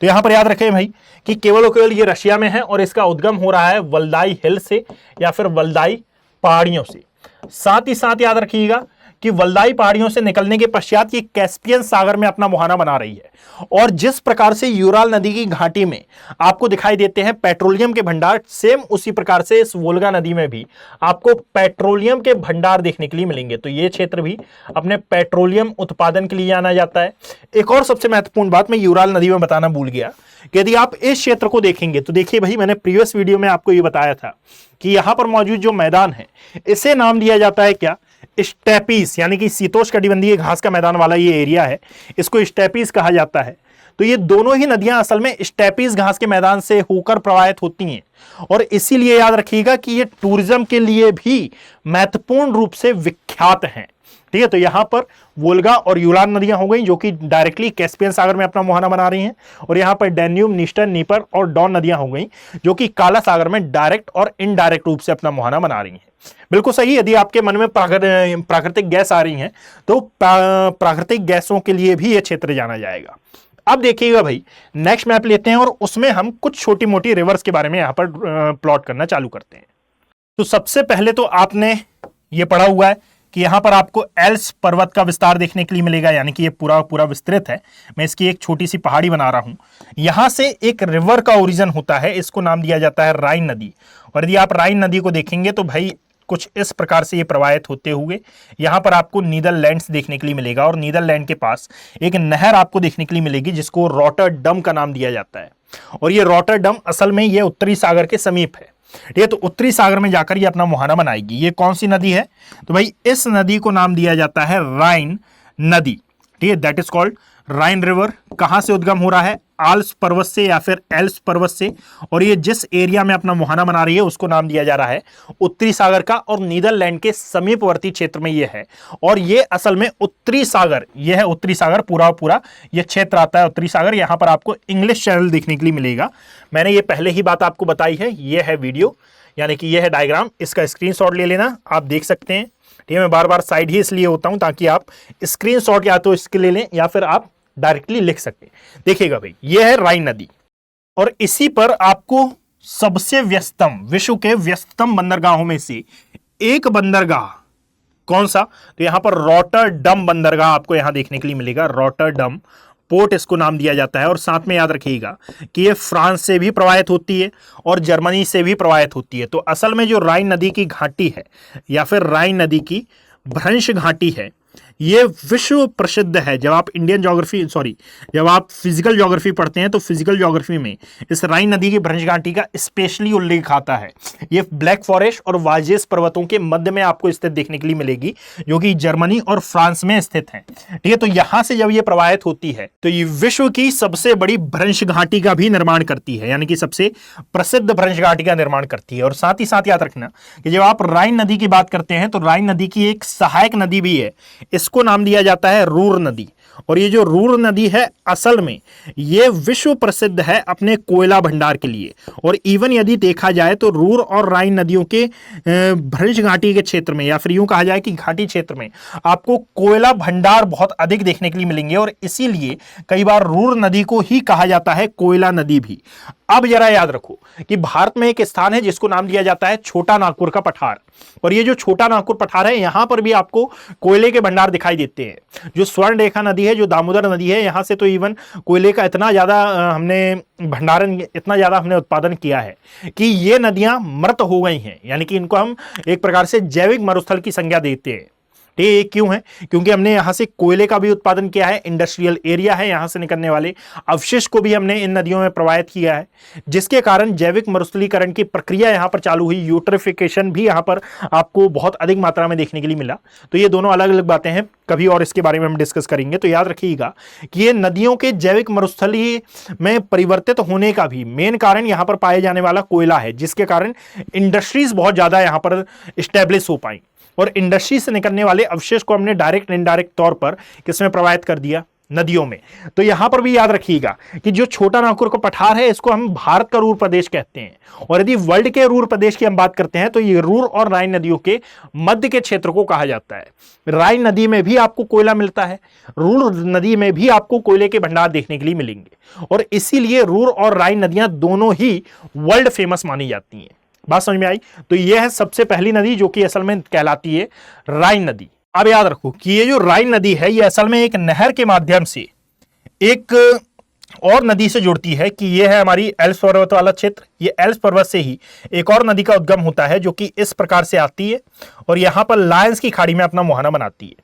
तो यहां पर याद रखें भाई कि केवल और केवल ये रशिया में है और इसका उद्गम हो रहा है वल्दाई हिल से या फिर वल्दाई पहाड़ियों से। साथ ही साथ याद रखिएगा कि वल्दाई पहाड़ियों से निकलने के पश्चात ये कैस्पियन सागर में अपना मुहाना बना रही है। और जिस प्रकार से यूराल नदी की घाटी में आपको दिखाई देते हैं पेट्रोलियम के भंडार, सेम उसी प्रकार से इस वोल्गा नदी में भी आपको पेट्रोलियम के भंडार देखने के लिए मिलेंगे। तो ये क्षेत्र भी अपने पेट्रोलियम उत्पादन के लिए जाना जाता है। एक और सबसे महत्वपूर्ण बात मैं यूराल नदी में बताना भूल गया कि यदि आप इस क्षेत्र को देखेंगे तो देखिए भाई, मैंने प्रीवियस वीडियो में आपको ये बताया था कि यहां पर मौजूद जो मैदान है इसे नाम दिया जाता है क्या? स्टेपीज, यानी कि शीतोष्णकटिबंधीय घास का मैदान वाला ये एरिया है, इसको स्टेपीज कहा जाता है। तो ये दोनों ही नदियां असल में स्टेपीज घास के मैदान से होकर प्रवाहित होती हैं और इसीलिए याद रखिएगा कि ये टूरिज्म के लिए भी महत्वपूर्ण रूप से विख्यात हैं। ठीक है, तो यहां पर वोल्गा और यूराल नदियां हो गई जो कि डायरेक्टली कैस्पियन सागर में अपना मुहाना बना रही हैं, और यहां पर डैन्यूब, नीस्टर, नीपर और डॉन नदियां हो गई जो कि काला सागर में डायरेक्ट और इनडायरेक्ट रूप से अपना मुहाना बना रही हैं। बिल्कुल सही। यदि आपके मन में प्राकृतिक गैस आ रही हैं तो प्राकृतिक गैसों के लिए भी यह क्षेत्र जाना जाएगा। अब देखिएगा भाई, नेक्स्ट मैप लेते हैं और उसमें हम कुछ छोटी मोटी रिवर्स के बारे में यहां पर प्लॉट करना चालू करते हैं। तो सबसे पहले तो आपने ये पढ़ा हुआ है कि यहां पर आपको एल्स पर्वत का विस्तार देखने के लिए मिलेगा, यानी कि ये पूरा विस्तृत है। मैं इसकी एक छोटी सी पहाड़ी बना रहा हूं। यहां से एक रिवर का ओरिजिन होता है, इसको नाम दिया जाता है राइन नदी। और यदि आप राइन नदी को देखेंगे तो भाई कुछ इस प्रकार से ये प्रवाहित होते हुए यहां पर आपको नीदरलैंड्स देखने के लिए मिलेगा, और नीदरलैंड के पास एक नहर आपको देखने के लिए मिलेगी जिसको रॉटरडम का नाम दिया जाता है। और ये रॉटरडम असल में ये उत्तरी सागर के समीप है। ठीक है, तो उत्तरी सागर में जाकर ये अपना मुहाना बनाएगी। ये कौन सी नदी है? तो भाई इस नदी को नाम दिया जाता है राइन नदी। ठीक है, that is called Ryan river. कहां से उद्गम हो रहा है? आल्स पर्वत से या फिर एल्स पर्वत से। और ये जिस एरिया में अपना मुहाना बना रही है उसको नाम दिया जा रहा है उत्तरी सागर का, और नीदरलैंड के समीपवर्ती क्षेत्र में ये है। और ये असल में उत्तरी सागर, ये है उत्तरी सागर, पूरा ये क्षेत्र आता है उत्तरी सागर। यहां पर आपको इंग्लिश चैनल देखने के लिए मिलेगा। मैंने ये पहले ही बात आपको बताई है। ये है वीडियो, यानी कि ये है डायग्राम, इसका स्क्रीनशॉट ले लेना, आप देख सकते हैं। ठीक है, मैं बार बार साइड ही इसलिए होता हूं ताकि आप स्क्रीनशॉट या तो इसके ले लें या फिर आप डायरेक्टली लिख सकते हैं। देखिएगा भाई, ये है राइन नदी, और इसी पर आपको सबसे व्यस्तम, विश्व के व्यस्तम बंदरगाहों में से एक बंदरगाह कौन सा? तो यहां पर रॉटरडम बंदरगाह आपको यहां देखने के लिए मिलेगा। रॉटरडम पोर्ट इसको नाम दिया जाता है। और साथ में याद रखिएगा कि ये फ्रांस से भी प्रवाहित होती है और जर्मनी से भी प्रवाहित होती है। तो असल में जो राइन नदी की घाटी है या फिर राइन नदी की भ्रंश घाटी है, ये विश्व प्रसिद्ध है। जब आप जब आप फिजिकल ज्योग्राफी पढ़ते हैं तो फिजिकल ज्योग्राफी में इस राइन नदी की भ्रंश घाटी का स्पेशली उल्लेख आता है। ये ब्लैक फॉरेस्ट और वाजेस पर्वतों के मध्य में आपको स्थित देखने के लिए मिलेगी, जो कि जर्मनी और फ्रांस में स्थित है। ठीक है, तो यहां से जब ये प्रवाहित होती है तो ये विश्व की सबसे बड़ी भ्रंश घाटी का भी निर्माण करती है, यानी कि सबसे प्रसिद्ध भ्रंश घाटी का निर्माण करती है। और साथ ही साथ याद रखना कि जब आप राइन नदी की बात करते हैं तो राइन नदी की एक सहायक नदी भी है, इसको नाम दिया जाता है रूर नदी। और ये जो रूर नदी है असल में ये विश्व प्रसिद्ध है अपने कोयला भंडार के लिए। और इवन यदि देखा जाए तो रूर और राइन नदियों के भ्रंश घाटी के क्षेत्र में, या फिर यूं कहा जाए कि घाटी क्षेत्र में, आपको कोयला भंडार बहुत अधिक देखने के लिए मिलेंगे। और इसीलिए कई बार रूर नदी को ही कहा जाता है कोयला नदी भी। अब जरा याद रखो कि भारत में एक स्थान है जिसको नाम दिया जाता है छोटा नागपुर का पठार, और ये जो छोटा नागपुर पठार है यहां पर भी आपको कोयले के भंडार दिखाई देते हैं। जो स्वर्ण रेखा नदी है, जो दामोदर नदी है, यहां से तो इवन कोयले का इतना ज्यादा हमने भंडारण, इतना ज्यादा हमने उत्पादन किया है कि ये नदियां मृत हो गई हैं, यानी कि इनको हम एक प्रकार से जैविक मरुस्थल की संज्ञा देते हैं। ये क्यों है? क्योंकि हमने यहां से कोयले का भी उत्पादन किया है, इंडस्ट्रियल एरिया है, यहां से निकलने वाले अवशिष्ट को भी हमने इन नदियों में प्रवाहित किया है, जिसके कारण जैविक मरुस्थलीकरण की प्रक्रिया यहां पर चालू हुई। यूट्रिफिकेशन भी यहां पर आपको बहुत अधिक मात्रा में देखने के लिए मिला। तो ये दोनों अलग अलग बातें हैं, कभी और इसके बारे में हम डिस्कस करेंगे। तो याद रखिएगा कि ये नदियों के जैविक मरुस्थली में परिवर्तित होने का भी मेन कारण यहां पर पाए जाने वाला कोयला है, जिसके कारण इंडस्ट्रीज बहुत ज्यादा यहां पर स्टैब्लिश हो पाई, और इंडस्ट्री से निकलने वाले अवशेष को हमने डायरेक्ट इनडायरेक्ट तौर पर किसमें प्रवाहित कर दिया? नदियों में। तो यहां पर भी याद रखिएगा कि जो छोटा नागपुर का पठार है इसको हम भारत का रूर प्रदेश कहते हैं, और यदि वर्ल्ड के रूर प्रदेश की हम बात करते हैं तो ये रूर और राइन नदियों के मध्य के क्षेत्र को कहा जाता है। राइन नदी में भी आपको कोयला मिलता है, रूर नदी में भी आपको कोयले के भंडार देखने के लिए मिलेंगे, और इसीलिए रूर और राइन नदियां दोनों ही वर्ल्ड फेमस मानी जाती हैं। बात समझ में आई? तो यह है सबसे पहली नदी जो कि असल में कहलाती है राइन नदी। अब याद रखो कि ये जो राइन नदी है ये असल में एक नहर के माध्यम से एक और नदी से जुड़ती है, कि ये है हमारी एल्प्स पर्वत वाला क्षेत्र। ये एल्प्स पर्वत से ही एक और नदी का उद्गम होता है जो कि इस प्रकार से आती है और यहां पर लायंस की खाड़ी में अपना मुहाना बनाती है।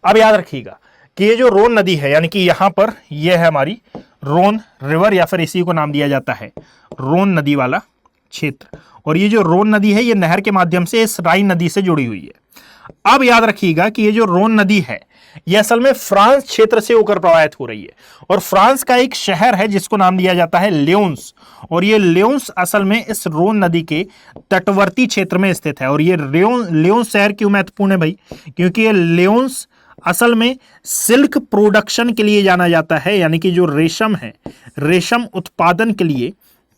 अब याद रखिएगा कि ये जो रोन नदी है, यानी कि यहां पर यह है हमारी रोन रिवर, या फिर इसी को नाम दिया जाता है रोन नदी वाला क्षेत्र, और ये जो रोन नदी है ये नहर के माध्यम से इस राइन नदी से जुड़ी हुई है। अब याद रखिएगा कि ये जो रोन नदी है ये असल में फ्रांस क्षेत्र से होकर प्रवाहित हो रही है, और फ्रांस का एक शहर है जिसको नाम दिया जाता है ल्योन्स, और ये ल्योन्स असल में इस रोन नदी के तटवर्ती क्षेत्र में स्थित है। और ये ल्योन्स शहर क्यों महत्वपूर्ण है भाई? क्योंकि ये ल्योन्स असल में सिल्क प्रोडक्शन के लिए जाना जाता है, यानी कि जो रेशम है, रेशम उत्पादन के लिए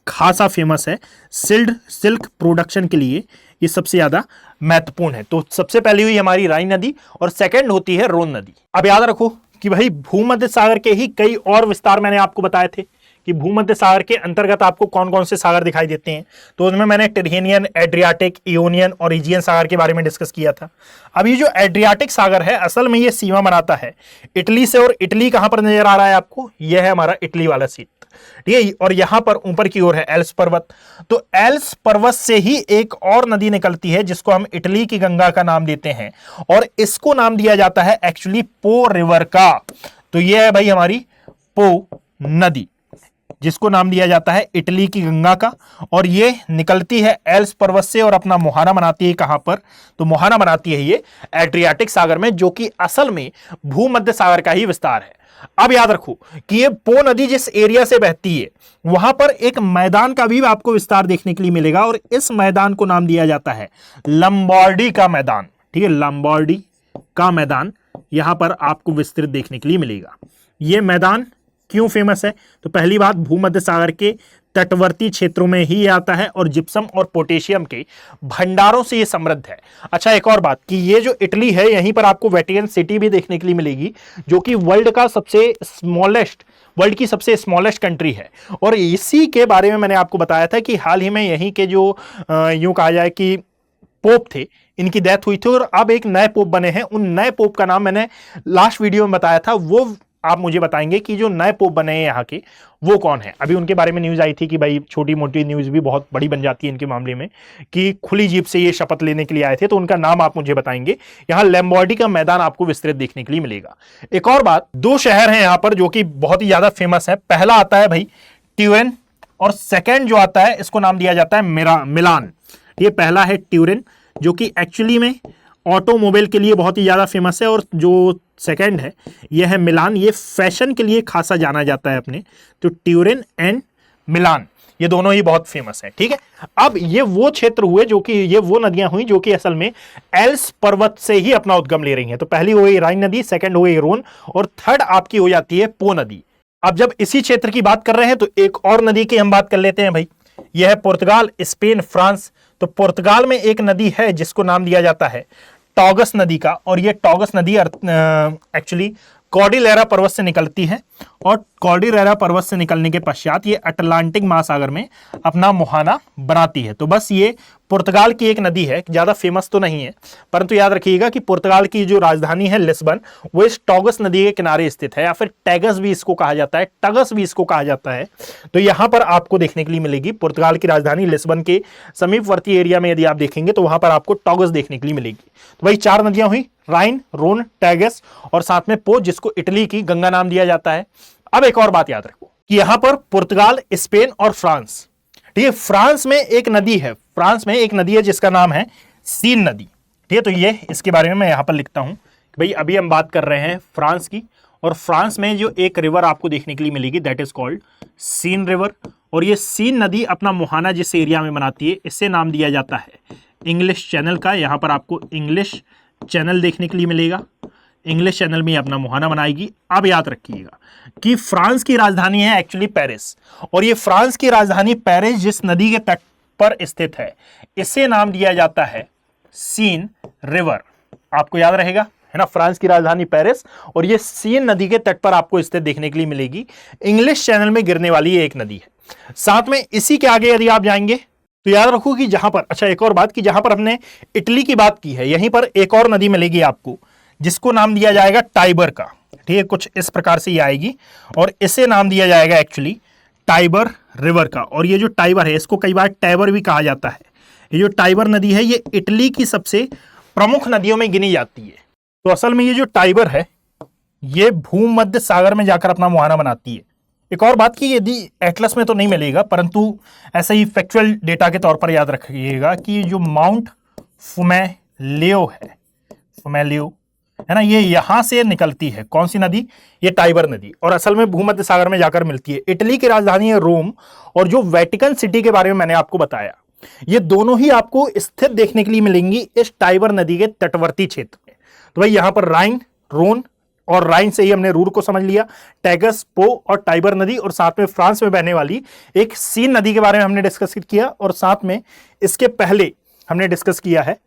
खासा फेमस है। सिल्क प्रोडक्शन के लिए ये सबसे ज्यादा महत्वपूर्ण है। तो सबसे पहली हुई हमारी राइन नदी, और सेकंड होती है रोन नदी। अब याद रखो कि भाई भूमध्य सागर के ही कई और विस्तार मैंने आपको बताए थे कि भूमध्य सागर के अंतर्गत आपको कौन कौन से सागर दिखाई देते हैं। तो उसमें मैंने टिरहेनियन, एड्रियाटिक, इयोनियन और इजियन सागर के बारे में डिस्कस किया था। अब ये जो एड्रियाटिक सागर है असल में ये सीमा बनाता है इटली से, और इटली कहां पर नजर आ रहा है आपको? यह है हमारा इटली वाला सीट, ठीक है। और यहां पर ऊपर की ओर है एल्प्स पर्वत। तो एल्प्स पर्वत से ही एक और नदी निकलती है जिसको हम इटली की गंगा का नाम देते हैं, और इसको नाम दिया जाता है एक्चुअली पो रिवर का। तो यह है भाई हमारी पो नदी, जिसको नाम दिया जाता है इटली की गंगा का, और ये निकलती है एल्प्स पर्वत से और अपना मुहाना बनाती है कहां पर? तो मुहाना बनाती है ये एड्रियाटिक सागर में, जो कि असल में भूमध्य सागर का ही विस्तार है। अब याद रखो कि ये पो नदी जिस एरिया से बहती है वहां पर एक मैदान का भी आपको विस्तार देखने के लिए मिलेगा, और इस मैदान को नाम दिया जाता है लंबार्डी का मैदान, ठीक है। लंबार्डी का मैदान यहां पर आपको विस्तृत देखने के लिए मिलेगा। यह मैदान क्यों फेमस है? तो पहली बात, भूमध्य सागर के तटवर्ती क्षेत्रों में ही आता है और जिप्सम और पोटेशियम के भंडारों से ये समृद्ध है। अच्छा, एक और बात कि ये जो इटली है यहीं पर आपको वेटिकन सिटी भी देखने के लिए मिलेगी, जो कि वर्ल्ड की सबसे स्मॉलेस्ट कंट्री है। और इसी के बारे में मैंने आपको बताया था कि हाल ही में यहीं के जो यूं कहा जाए कि पोप थे, इनकी डेथ हुई थी और अब एक नए पोप बने हैं। उन नए पोप का नाम मैंने लास्ट वीडियो में बताया था, वो आप मुझे बताएंगे कि जो नए पोप बने हैं यहाँ के वो कौन है। अभी उनके बारे में न्यूज आई थी कि भाई छोटी मोटी न्यूज भी बहुत बड़ी बन जाती है इनके मामले में, कि खुली जीप से ये शपथ लेने के लिए आए थे, तो उनका नाम आप मुझे बताएंगे। यहाँ लैम्बॉर्डी का मैदान आपको विस्तृत देखने के लिए मिलेगा। एक और बात, दो शहर हैं यहाँ पर जो कि बहुत ही ज्यादा फेमस है। पहला आता है भाई ट्यूरिन, और सेकेंड जो आता है इसको नाम दिया जाता है मिलान। ये पहला है ट्यूरिन जो कि एक्चुअली में ऑटोमोबाइल के लिए बहुत ही ज्यादा फेमस है, और जो सेकंड है यह है मिलान, ये फैशन के लिए खासा जाना जाता है अपने। तो ट्यूरिन एंड मिलान ये दोनों ही बहुत फेमस है, ठीक है। अब ये वो क्षेत्र हुए जो कि ये वो नदियां हुई जो कि असल में एल्प्स पर्वत से ही अपना उद्गम ले रही हैं। तो पहली हो गई राइन नदी, सेकंड हो गई रोन, और थर्ड आपकी हो जाती है पो नदी। अब जब इसी क्षेत्र की बात कर रहे हैं तो एक और नदी की हम बात कर लेते हैं भाई। यह है पुर्तगाल, स्पेन, फ्रांस। तो पुर्तगाल में एक नदी है जिसको नाम दिया जाता है टॉगस नदी का, और यह टॉगस नदी एक्चुअली कॉर्डिलेरा पर्वत से निकलती है और कॉर्डिलेरा पर्वत से निकलने के पश्चात ये अटलांटिक महासागर में अपना मुहाना बनाती है। तो बस ये पुर्तगाल की एक नदी है, ज्यादा फेमस तो नहीं है, परंतु याद रखिएगा कि पुर्तगाल की जो राजधानी है लिस्बन, वो इस टॉगस नदी के किनारे स्थित है, या फिर टैगस भी इसको कहा जाता है, टगस भी इसको कहा जाता है। तो यहां पर आपको देखने के लिए मिलेगी पुर्तगाल की राजधानी लिस्बन के समीपवर्ती एरिया में यदि आप देखेंगे तो वहां पर आपको टॉगस देखने के लिए मिलेगी। तो भाई 4 नदियां हुई, राइन, रोन, टैगस और साथ में पो, जिसको इटली की गंगा नाम दिया जाता है। अब एक और बात याद रखो कि यहां पर पुर्तगाल, स्पेन और फ्रांस, ठीक है, फ्रांस में एक नदी है, फ्रांस में एक नदी है जिसका नाम है सीन नदी, ठीक है। तो ये इसके बारे में मैं यहां पर लिखता हूं कि भाई अभी हम बात कर रहे हैं फ्रांस की, और फ्रांस में जो एक रिवर आपको देखने के लिए मिलेगी that is called Seine river. और ये सीन नदी अपना मुहाना जिस एरिया में बनाती है, इससे नाम दिया जाता है इंग्लिश चैनल का। यहां पर आपको इंग्लिश चैनल देखने के लिए मिलेगा, इंग्लिश चैनल में अपना मुहाना बनाएगी। अब याद रखिएगा कि फ्रांस की राजधानी है एक्चुअली पेरिस, और ये फ्रांस की राजधानी पेरिस जिस नदी के तट पर स्थित है, इसे नाम दिया जाता है सीन रिवर। आपको याद रहेगा, है ना, फ्रांस की राजधानी पेरिस और ये सीन नदी के तट पर आपको स्थित देखने के लिए मिलेगी, इंग्लिश चैनल में गिरने वाली ये एक नदी है। साथ में इसी के आगे यदि आप जाएंगे तो याद रखो कि जहां पर, अच्छा एक और बात कि जहां पर हमने इटली की बात की है, यहीं पर एक और नदी मिलेगी आपको जिसको नाम दिया जाएगा टाइबर का, ठीक है, कुछ इस प्रकार से ये आएगी और इसे नाम दिया जाएगा एक्चुअली टाइबर रिवर का। और ये जो टाइबर है इसको कई बार टैबर भी कहा जाता है। ये जो टाइबर नदी है ये इटली की सबसे प्रमुख नदियों में गिनी जाती है। तो असल में ये जो टाइबर है ये भूमध्य सागर में जाकर अपना मुहाना बनाती है। एक और बात कि यदि एटलस में तो नहीं मिलेगा, परंतु ऐसा ही फैक्चुअल डेटा के तौर पर याद रखिएगा कि जो माउंट फुमेलियो है, फुमेलियो है ना, ये यहां से निकलती है। कौन सी नदी? ये टाइबर नदी, और असल में भूमध्य सागर में जाकर मिलती है। इटली की राजधानी है रोम, और जो वेटिकन सिटी के बारे में मैंने आपको बताया, ये दोनों ही आपको स्थित देखने के लिए मिलेंगी इस टाइबर नदी के तटवर्ती क्षेत्र में। तो भाई यहां पर राइन, रोन, और राइन से ही हमने रूर को समझ लिया, टैगस, पो और टाइबर नदी, और साथ में फ्रांस में बहने वाली एक सीन नदी के बारे में हमने डिस्कस किया, और साथ में इसके पहले हमने डिस्कस किया है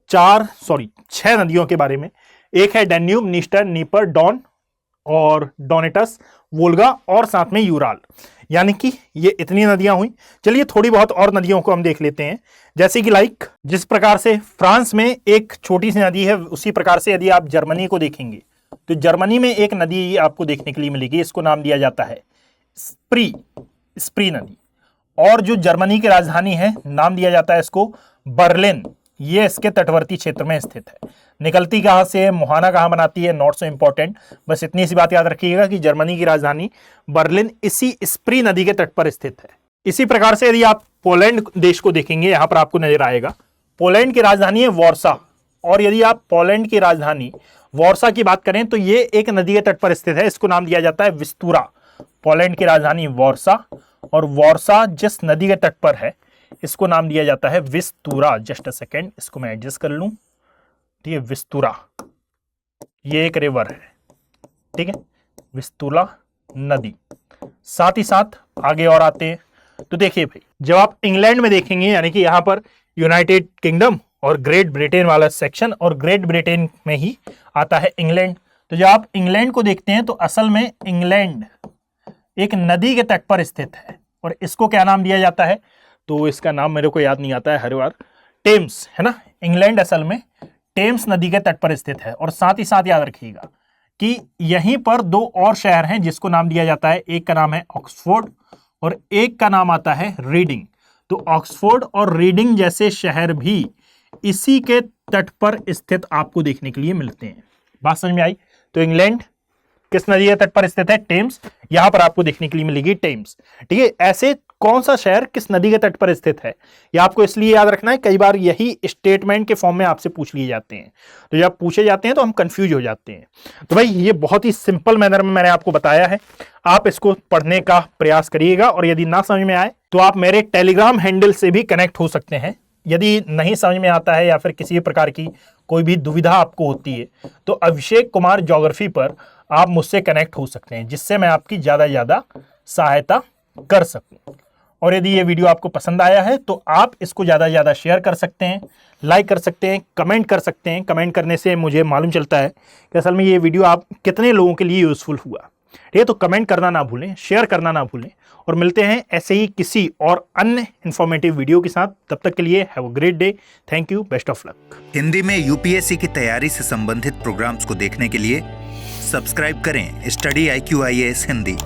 6 नदियों के बारे में। एक है डेन्यूब, नीस्टर, नीपर, डॉन और डोनेटस, वोल्गा और साथ में यूराल, यानी कि ये इतनी नदियां हुई। चलिए थोड़ी बहुत और नदियों को हम देख लेते हैं, जैसे कि लाइक जिस प्रकार से फ्रांस में एक छोटी सी नदी है, उसी प्रकार से यदि आप जर्मनी को देखेंगे तो जर्मनी में एक नदी आपको देखने के लिए मिलेगी, इसको नाम दिया जाता है स्प्री नदी। और जो जर्मनी की राजधानी है नाम दिया जाता है इसको बर्लिन, ये इसके तटवर्ती क्षेत्र में स्थित है। निकलती कहां से है, मुहाना कहां बनाती है, नॉट सो इंपॉर्टेंट, बस इतनी सी बात याद रखिएगा कि जर्मनी की राजधानी बर्लिन इसी स्प्री नदी के तट पर स्थित है। इसी प्रकार से यदि आप पोलैंड देश को देखेंगे, यहां पर आपको नजर आएगा पोलैंड की राजधानी है वॉर्सा, और यदि आप पोलैंड की राजधानी वॉर्सा की बात करें तो ये एक नदी के तट पर स्थित है, इसको नाम दिया जाता है विस्तूरा। पोलैंड की राजधानी वॉर्सा, और वॉर्सा जिस नदी के तट पर है इसको नाम दिया जाता है विस्तूरा। जस्ट अ सेकेंड, इसको मैं एडजस्ट कर लूं, ठीक है, विस्तूरा ये एक रिवर है, ठीक है, विस्तूरा नदी। साथ ही साथ आगे और आते हैं तो देखिए भाई, जब आप इंग्लैंड में देखेंगे, यानी कि यहां पर यूनाइटेड किंगडम और ग्रेट ब्रिटेन वाला सेक्शन, और ग्रेट ब्रिटेन में ही आता है इंग्लैंड। तो जब आप इंग्लैंड को देखते हैं तो असल में इंग्लैंड एक नदी के तट पर स्थित है, और इसको क्या नाम दिया जाता है, तो इसका नाम मेरे को याद नहीं आता है हर बार, टेम्स, है ना। इंग्लैंड असल में टेम्स नदी के तट पर स्थित है। और साथ ही साथ याद रखिएगा कि यहीं पर 2 और शहर हैं जिसको नाम दिया जाता है, एक का नाम है ऑक्सफोर्ड और एक का नाम आता है रीडिंग। तो ऑक्सफोर्ड और रीडिंग जैसे शहर भी इसी के तट पर स्थित आपको देखने के लिए मिलते हैं। बात समझ में आई? तो इंग्लैंड किस नदी के तट पर स्थित है? टेम्स, यहां पर आपको देखने के लिए मिलेगी टेम्स, ठीक है। ऐसे कौन सा शहर किस नदी के तट पर स्थित है, ये आपको इसलिए याद रखना है, कई बार यही स्टेटमेंट के फॉर्म में आपसे पूछ लिए जाते हैं, तो जब पूछे जाते हैं तो हम कंफ्यूज हो जाते हैं। तो भाई ये बहुत ही सिंपल मैनर में मैंने आपको बताया है, आप इसको पढ़ने का प्रयास करिएगा, और यदि ना समझ में आए तो आप मेरे टेलीग्राम हैंडल से भी कनेक्ट हो सकते हैं। यदि नहीं समझ में आता है या फिर किसी प्रकार की कोई भी दुविधा आपको होती है तो अभिषेक कुमार ज्योग्राफी पर आप मुझसे कनेक्ट हो सकते हैं, जिससे मैं आपकी ज़्यादा से ज़्यादा सहायता कर सकूं। और यदि ये वीडियो आपको पसंद आया है तो आप इसको ज़्यादा से ज़्यादा शेयर कर सकते हैं, लाइक कर सकते हैं, कमेंट कर सकते हैं। कमेंट करने से मुझे मालूम चलता है कि असल में ये वीडियो आप कितने लोगों के लिए यूज़फुल हुआ। ठीक है, तो कमेंट करना ना भूलें, शेयर करना ना भूलें, और मिलते हैं ऐसे ही किसी और अन्य इंफॉर्मेटिव वीडियो के साथ। तब तक के लिए have a great day. Thank you, best of luck. Hindi में यूपीएससी की तैयारी से संबंधित प्रोग्राम्स को देखने के लिए सब्सक्राइब करें स्टडी IQ IAS हिंदी।